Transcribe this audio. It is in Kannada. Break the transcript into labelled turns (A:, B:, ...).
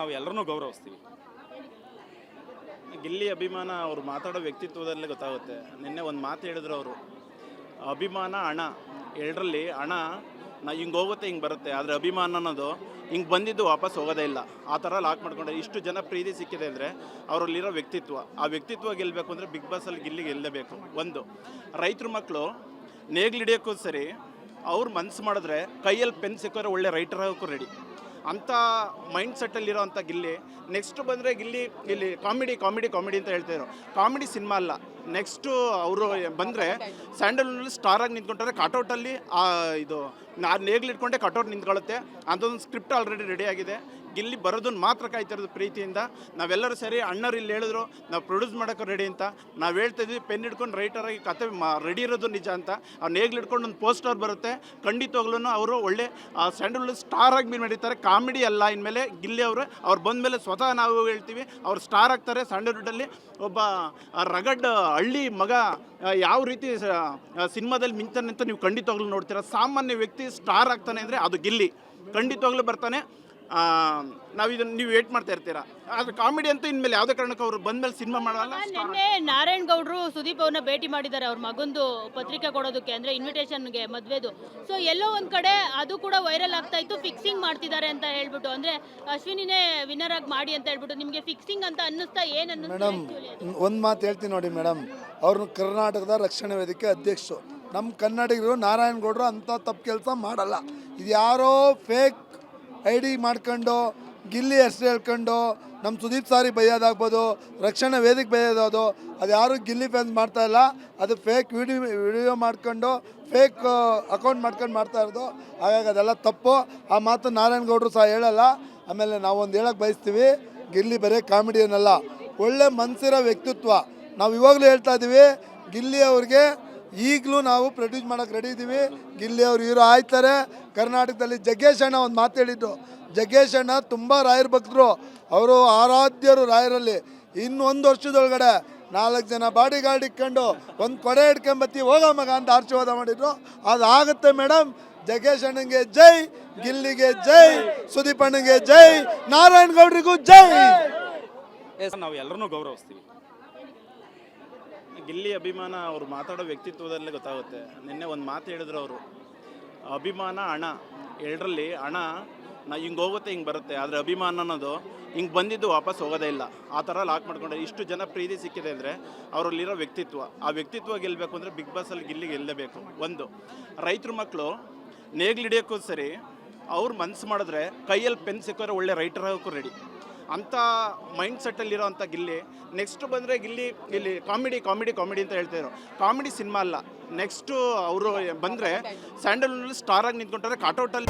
A: ನಾವು ಎಲ್ಲರನ್ನೂ ಗೌರವಿಸ್ತೀವಿ. ಗಿಲ್ಲಿ ಅಭಿಮಾನ ಅವ್ರು ಮಾತಾಡೋ ವ್ಯಕ್ತಿತ್ವದಲ್ಲೇ ಗೊತ್ತಾಗುತ್ತೆ. ನಿನ್ನೆ ಒಂದು ಮಾತು ಹೇಳಿದ್ರು ಅವರು, ಅಭಿಮಾನ ಹಣ ಎರಡರಲ್ಲಿ ಹಣ ಹಿಂಗೆ ಹೋಗುತ್ತೆ ಹಿಂಗೆ ಬರುತ್ತೆ, ಆದರೆ ಅಭಿಮಾನ ಅನ್ನೋದು ಹಿಂಗೆ ಬಂದಿದ್ದು ವಾಪಸ್ ಹೋಗೋದೇ ಇಲ್ಲ. ಆ ಥರ ಲಾಕ್ ಮಾಡ್ಕೊಂಡ್ರೆ ಇಷ್ಟು ಜನ ಪ್ರೀತಿ ಸಿಕ್ಕಿದೆ ಅಂದರೆ ಅವರಲ್ಲಿರೋ ವ್ಯಕ್ತಿತ್ವ, ಆ ವ್ಯಕ್ತಿತ್ವ ಗೆಲ್ಲಬೇಕು ಅಂದರೆ ಬಿಗ್ ಬಾಸಲ್ಲಿ ಗಿಲ್ಲಿ ಗೆಲ್ಲಬೇಕು. ಒಂದು ರೈತರ ಮಕ್ಕಳು ನೇಗ್ಲು ಹಿಡಿಯೋಕ್ಕೂ ಸರಿ, ಅವ್ರು ಮನಸ್ಸು ಮಾಡಿದ್ರೆ ಕೈಯಲ್ಲಿ ಪೆನ್ ಸಿಕ್ಕೋರೆ ಒಳ್ಳೆ ರೈಟರ್ ಆಗೋಕ್ಕೂ ರೆಡಿ. ಅಂಥ ಮೈಂಡ್ ಸೆಟ್ಟಲ್ಲಿರೋ ಅಂಥ ಗಿಲ್ಲಿ ನೆಕ್ಸ್ಟ್ ಬಂದರೆ ಗಿಲ್ಲಿ ಇಲ್ಲಿ ಕಾಮಿಡಿ ಕಾಮಿಡಿ ಕಾಮಿಡಿ ಅಂತ ಹೇಳ್ತಾಯಿದ್ರು. ಕಾಮಿಡಿ ಸಿನಿಮಾ ಅಲ್ಲ, ನೆಕ್ಸ್ಟು ಅವರು ಬಂದರೆ ಸ್ಯಾಂಡಲ್ವುಡ್ನಲ್ಲಿ ಸ್ಟಾರಾಗಿ ನಿಂತ್ಕೊಂಡ್ರೆ ಕಟೌಟಲ್ಲಿ ಇದು ನೇಗ್ಲು ಇಟ್ಕೊಂಡೆ ಕಟೌಟ್ ನಿಂತ್ಕೊಳ್ಳುತ್ತೆ. ಅಂಥದ್ದೊಂದು ಸ್ಕ್ರಿಪ್ಟ್ ಆಲ್ರೆಡಿ ರೆಡಿ ಆಗಿದೆ. ಗಿಲ್ಲಿ ಬರೋದನ್ನು ಮಾತ್ರ ಕಾಯ್ತಿರೋದು ಪ್ರೀತಿಯಿಂದ. ನಾವೆಲ್ಲರೂ ಸರಿ ಅಣ್ಣರು ಇಲ್ಲಿ ಹೇಳಿದ್ರು ನಾವು ಪ್ರೊಡ್ಯೂಸ್ ಮಾಡೋಕ್ಕೆ ರೆಡಿ ಅಂತ. ನಾವು ಹೇಳ್ತಾಯಿದ್ವಿ ಪೆನ್ ಹಿಡ್ಕೊಂಡು ರೈಟರಾಗಿ ಕತೆ ರೆಡಿ ಇರೋದು ನಿಜ ಅಂತ. ಅವ್ರು ನೇಗ್ಲು ಹಿಡ್ಕೊಂಡು ಒಂದು ಪೋಸ್ಟರ್ ಬರುತ್ತೆ, ಖಂಡಿತವಾಗ್ಲೂ ಅವರು ಒಳ್ಳೆ ಸ್ಯಾಂಡಲ್ವುಡ್ ಸ್ಟಾರಾಗಿ ನಡೀತಾರೆ. ಕಾಮಿಡಿ ಅಲ್ಲ ಇನ್ಮೇಲೆ ಗಿಲ್ಲಿ ಅವರು. ಅವ್ರು ಬಂದಮೇಲೆ ಸ್ವತಃ ನಾವು ಹೇಳ್ತೀವಿ ಅವ್ರು ಸ್ಟಾರ್ ಆಗ್ತಾರೆ. ಸ್ಯಾಂಡಲ್ವುಡ್ಡಲ್ಲಿ ಒಬ್ಬ ರಗಡ್ ಹಳ್ಳಿ ಮಗ ಯಾವ ರೀತಿ ಸಿನಿಮಾದಲ್ಲಿ ಮಿಂಚಾನೆ ಅಂತ ನೀವು ಖಂಡಿತವಾಗ್ಲೂ ನೋಡ್ತೀರ. ಸಾಮಾನ್ಯ ವ್ಯಕ್ತಿ ಸ್ಟಾರ್ ಆಗ್ತಾನೆ ಅಂದರೆ ಅದು ಗಿಲ್ಲಿ, ಖಂಡಿತವಾಗ್ಲೂ ಬರ್ತಾನೆ. ನಾವು ಇದನ್ನು ನೀವು ವೇಟ್ ಮಾಡ್ತಾ ಇರ್ತೀರಾ. ಆದರೆ ಕಾಮಿಡಿ ಅಂತೂ ಇನ್ಮೇಲೆ ಯಾವುದೇ ಕಾರಣಕ್ಕೂ ಅವರು ಬಂದಮೇಲೆ ಸಿನಿಮಾ ಮಾಡಲ್ಲ.
B: ನಿನ್ನೆ ನಾರಾಯಣ್ ಗೌಡ್ರು ಸುದೀಪ್ ಅವ್ರನ್ನ ಭೇಟಿ ಮಾಡಿದ್ದಾರೆ ಅವ್ರ ಮಗಂದು ಪತ್ರಿಕೆ ಕೊಡೋದಕ್ಕೆ, ಅಂದರೆ ಇನ್ವಿಟೇಷನ್ಗೆ ಮದುವೆದು. ಸೊ ಎಲ್ಲೋ ಒಂದು ಕಡೆ ಅದು ಕೂಡ ವೈರಲ್ ಆಗ್ತಾ ಇತ್ತು, ಫಿಕ್ಸಿಂಗ್ ಮಾಡ್ತಿದ್ದಾರೆ ಅಂತ ಹೇಳ್ಬಿಟ್ಟು, ಅಂದರೆ ಅಶ್ವಿನಿನೇ ವಿನ್ನರ್ ಆಗಿ ಮಾಡಿ ಅಂತ ಹೇಳ್ಬಿಟ್ಟು. ನಿಮಗೆ ಫಿಕ್ಸಿಂಗ್ ಅಂತ ಅನ್ನಿಸ್ತಾ ಏನು ಅನ್ನಿಸ್ತಾ?
C: ಮೇಡಮ್ ಒಂದು ಮಾತು ಹೇಳ್ತೀನಿ ನೋಡಿ ಮೇಡಮ್, ಅವ್ರನ್ನ ಕರ್ನಾಟಕದ ರಕ್ಷಣಾ ವೇದಿಕೆ ಅಧ್ಯಕ್ಷರು. ನಮ್ಮ ಕನ್ನಡಿಗರು ನಾರಾಯಣ್ ಗೌಡರು ಅಂಥ ತಪ್ಪು ಕೆಲಸ ಮಾಡಲ್ಲ. ಇದು ಯಾರೋ ಫೇಕ್ ಐಡಿ ಮಾಡ್ಕೊಂಡು ಗಿಲ್ಲಿ ಹೆಸರು ಹೇಳ್ಕೊಂಡು ನಮ್ಮ ಸುದೀಪ್ ಸಾರಿ ಬೈಯೋದಾಗ್ಬೋದು, ರಕ್ಷಣಾ ವೇದಿಕೆ ಬೈಯೋದು, ಅದು ಯಾರು ಗಿಲ್ಲಿ ಫ್ಯಾನ್ಸ್ ಮಾಡ್ತಾ ಇಲ್ಲ. ಅದು ಫೇಕ್ ವಿಡಿಯೋ ಮಾಡ್ಕೊಂಡು ಫೇಕ್ ಅಕೌಂಟ್ ಮಾಡ್ಕೊಂಡು ಮಾಡ್ತಾ ಇರೋದು. ಹಾಗಾಗಿ ಅದೆಲ್ಲ ತಪ್ಪು. ಆ ಮಾತು ನಾರಾಯಣ್ ಗೌಡರು ಸಹ ಹೇಳಲ್ಲ. ಆಮೇಲೆ ನಾವೊಂದು ಹೇಳಕ್ಕೆ ಬಯಸ್ತೀವಿ, ಗಿಲ್ಲಿ ಬರೀ ಕಾಮಿಡಿ ಏನಲ್ಲ, ಒಳ್ಳೆ ಮನಸ್ಸಿರೋ ವ್ಯಕ್ತಿತ್ವ. ನಾವು ಇವಾಗಲೂ ಹೇಳ್ತಾ ಇದ್ದೀವಿ, ಗಿಲ್ಲಿ ಅವ್ರಿಗೆ ಈಗಲೂ ನಾವು ಪ್ರೊಡ್ಯೂಸ್ ಮಾಡೋಕ್ಕೆ ರೆಡಿ ಇದ್ದೀವಿ. ಗಿಲ್ಲಿ ಅವರು ಹೀರೋ ಆಯ್ತಾರೆ. ಕರ್ನಾಟಕದಲ್ಲಿ ಜಗ್ಗೇಶ್ ಅಣ್ಣ ಒಂದು ಮಾತು ಹೇಳಿದ್ರು, ಜಗ್ಗೇಶ್ ಅಣ್ಣ ತುಂಬ ರಾಯರ ಭಕ್ತರು, ಅವರು ಆರಾಧ್ಯರು ರಾಯರಲ್ಲಿ. ಇನ್ನೊಂದು ವರ್ಷದೊಳಗಡೆ 4 ಜನ ಬಾಡಿ ಗಾರ್ಡ್ ಇಟ್ಕೊಂಡು ಒಂದು ಕೊಡೆ ಹಿಡ್ಕೊಂಬತ್ತಿ ಹೋಗೋ ಮಗ ಅಂತ ಆಶೀರ್ವಾದ ಮಾಡಿದ್ರು. ಅದಾಗುತ್ತೆ ಮೇಡಮ್. ಜಗ್ಗೇಶ್ ಅಣ್ಣಂಗೆ ಜೈ, ಗಿಲ್ಲಿಗೆ ಜೈ, ಸುದೀಪ್ ಅಣ್ಣಂಗೆ ಜೈ, ನಾರಾಯಣ್ ಗೌಡ್ರಿಗೂ ಜೈ.
A: ನಾವು ಎಲ್ಲರನ್ನೂ ಗೌರವಿಸ್ತೀವಿ. ಗಿಲ್ಲಿ ಅಭಿಮಾನ ಅವ್ರು ಮಾತಾಡೋ ವ್ಯಕ್ತಿತ್ವದಲ್ಲೇ ಗೊತ್ತಾಗುತ್ತೆ. ನಿನ್ನೆ ಒಂದು ಮಾತು ಹೇಳಿದ್ರು ಅವರು, ಅಭಿಮಾನ ಹಣ ಎರಡರಲ್ಲಿ ಹಣ ಹಿಂಗೆ ಹೋಗುತ್ತೆ ಹಿಂಗೆ ಬರುತ್ತೆ, ಆದರೆ ಅಭಿಮಾನ ಅನ್ನೋದು ಹಿಂಗೆ ಬಂದಿದ್ದು ವಾಪಸ್ ಹೋಗೋದೇ ಇಲ್ಲ. ಆ ಥರ ಲಾಕ್ ಮಾಡ್ಕೊಂಡ್ರೆ ಇಷ್ಟು ಜನ ಪ್ರೀತಿ ಸಿಕ್ಕಿದೆ ಅಂದರೆ ಅವರಲ್ಲಿರೋ ವ್ಯಕ್ತಿತ್ವ, ಆ ವ್ಯಕ್ತಿತ್ವ ಗೆಲ್ಲಬೇಕು ಅಂದರೆ ಬಿಗ್ ಬಾಸಲ್ಲಿ ಗಿಲ್ಲಿ ಗೆಲ್ಲಬೇಕು. ಒಂದು ರೈತರ ಮಕ್ಕಳು ನೇಗ್ಲು ಹಿಡಿಯೋಕ್ಕೂ ಸರಿ, ಅವ್ರು ಮನಸ್ಸು ಮಾಡಿದ್ರೆ ಕೈಯಲ್ಲಿ ಪೆನ್ ಸಿಕ್ಕೋರೆ ಒಳ್ಳೆ ರೈಟರ್ ಆಗೋಕ್ಕೂ ರೆಡಿ. ಅಂಥ ಮೈಂಡ್ ಸೆಟ್ಟಲ್ಲಿರೋ ಅಂಥ ಗಿಲ್ಲಿ ನೆಕ್ಸ್ಟ್ ಬಂದರೆ ಗಿಲ್ಲಿ ಇಲ್ಲಿ ಕಾಮಿಡಿ ಕಾಮಿಡಿ ಕಾಮಿಡಿ ಅಂತ ಹೇಳ್ತಾಯಿದ್ರು. ಕಾಮಿಡಿ ಸಿನಿಮಾ ಅಲ್ಲ, ನೆಕ್ಸ್ಟು ಅವರು ಬಂದರೆ ಸ್ಯಾಂಡಲ್ವುಡ್ನಲ್ಲಿ ಸ್ಟಾರಾಗಿ ನಿಂತ್ಕೊಂಡ್ರೆ ಕಟೌಟಲ್ಲಿ